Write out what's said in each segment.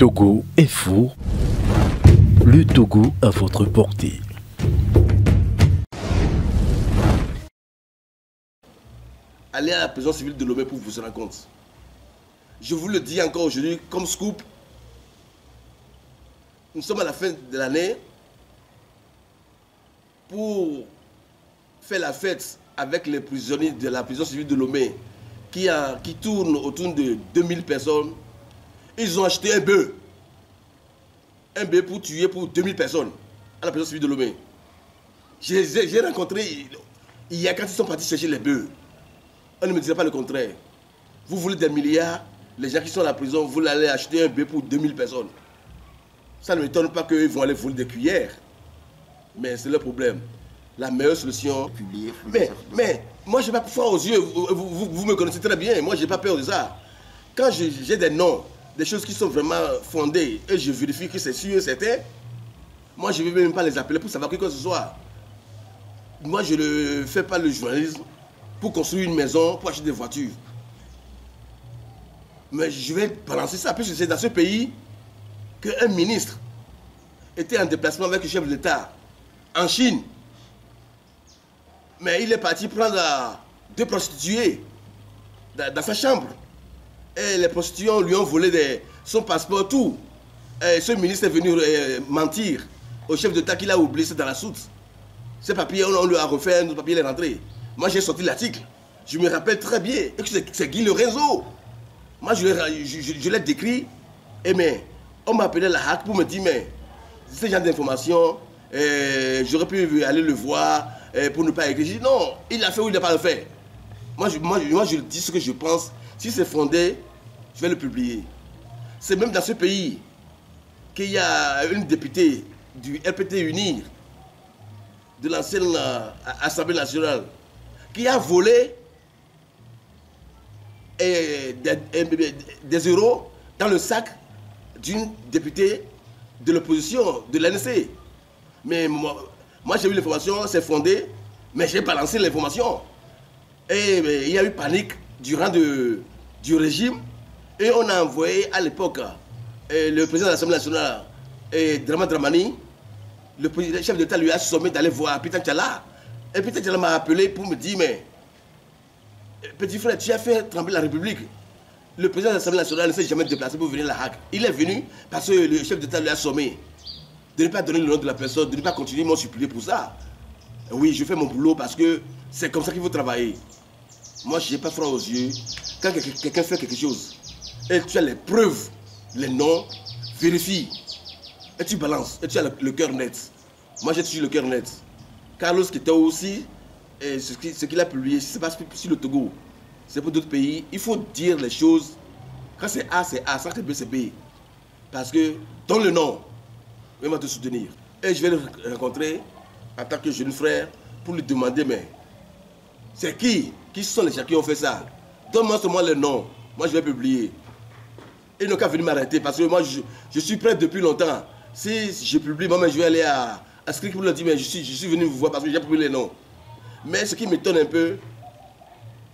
Togo est fou. Le Togo à votre portée. Allez à la prison civile de Lomé pour vous rendre compte. Je vous le dis encore aujourd'hui comme scoop. Nous sommes à la fin de l'année pour faire la fête avec les prisonniers de la prison civile de Lomé qui tournent autour de 2000 personnes. Ils ont acheté un bœuf. Un bœuf pour tuer pour 2000 personnes à la prison civile de Lomé. J'ai rencontré hier quand ils sont partis chercher les bœufs. On ne me disait pas le contraire. Vous voulez des milliards, les gens qui sont à la prison, vous allez acheter un bœuf pour 2000 personnes. Ça ne m'étonne pas qu'eux vont aller voler des cuillères. Mais c'est le problème. La meilleure solution... Mais moi, je n'ai pas foi aux yeux. Vous me connaissez très bien. Moi, je n'ai pas peur de ça. Quand j'ai des noms, des choses qui sont vraiment fondées, et je vérifie que c'est sûr, c'était, moi, je ne vais même pas les appeler pour savoir que ce soit. Moi, je ne fais pas le journalisme pour construire une maison, pour acheter des voitures. Mais je vais balancer ça, puisque c'est dans ce pays qu'un ministre était en déplacement avec le chef de l'État en Chine. Mais il est parti prendre deux prostituées dans sa chambre. Et les prostituées lui ont volé son passeport, tout. Et ce ministre est venu mentir au chef d'État qu'il a oublié ça dans la soute. Ces papiers, on lui a refait, nos papiers, il est rentré. Moi, j'ai sorti l'article. Je me rappelle très bien. Et c'est Guy Lorenzo. Moi, je l'ai décrit. Et mais, on m'a appelé la hack pour me dire, mais, ce genre d'informations, j'aurais pu aller le voir pour ne pas écrire. J'ai dit, non, il l'a fait ou il n'a pas le fait. Moi, je dis ce que je pense. Si c'est fondé, je vais le publier. C'est même dans ce pays qu'il y a une députée du RPT Unir, de l'ancienne Assemblée nationale, qui a volé des euros dans le sac d'une députée de l'opposition, de l'ANC. Mais moi j'ai eu l'information, c'est fondé, mais j'ai balancé l'information. Et il y a eu panique durant du régime, et on a envoyé à l'époque le président de l'Assemblée nationale, Dramani, le chef d'État lui a sommé d'aller voir Peter Tchala. Et Peter Tchala m'a appelé pour me dire, mais petit frère, tu as fait trembler la République. Le président de l'Assemblée nationale ne s'est jamais déplacé pour venir à la Hague. Il est venu parce que le chef d'État lui a sommé de ne pas donner le nom de la personne, de ne pas continuer mon supplier pour ça. Oui, je fais mon boulot parce que c'est comme ça qu'il faut travailler. Moi, je n'ai pas froid aux yeux. Quand quelqu'un fait quelque chose, et tu as les preuves, les noms, vérifie. Et tu balances, et tu as le cœur net. Moi, j'ai toujours le cœur net. Carlos qui était aussi, ce qu'il a publié, ce n'est pas sur le Togo, c'est pour d'autres pays. Il faut dire les choses. Quand c'est A, c'est A. Quand c'est B, c'est B. Parce que, donne le nom, il va te soutenir. Et je vais le rencontrer en tant que jeune frère pour lui demander, mais c'est qui sont les gens qui ont fait ça? Donne-moi seulement le nom. Moi, je vais publier. Ils n'ont qu'à venir m'arrêter parce que moi, je suis prêt depuis longtemps. Si je publie, moi, je vais aller à Script pour leur dire, mais je suis venu vous voir parce que j'ai publié les noms. Mais ce qui m'étonne un peu,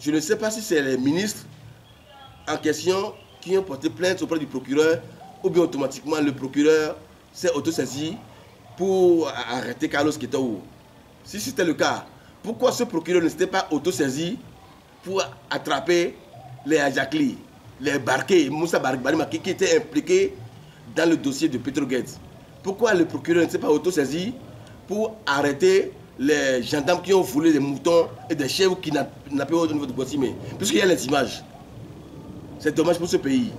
je ne sais pas si c'est les ministres en question qui ont porté plainte auprès du procureur ou bien automatiquement le procureur s'est autosaisi pour arrêter Carlos Ketaou. Si c'était le cas, pourquoi ce procureur ne s'était pas autosaisi pour attraper les Ajakli, les Barké, Moussa Baribari qui étaient impliqués dans le dossier de Petroguet? Pourquoi le procureur ne s'est pas autosaisi pour arrêter les gendarmes qui ont volé des moutons et des chèvres qui n'ont pas au niveau de Gossime? Puisqu'il y a les images. C'est dommage pour ce pays.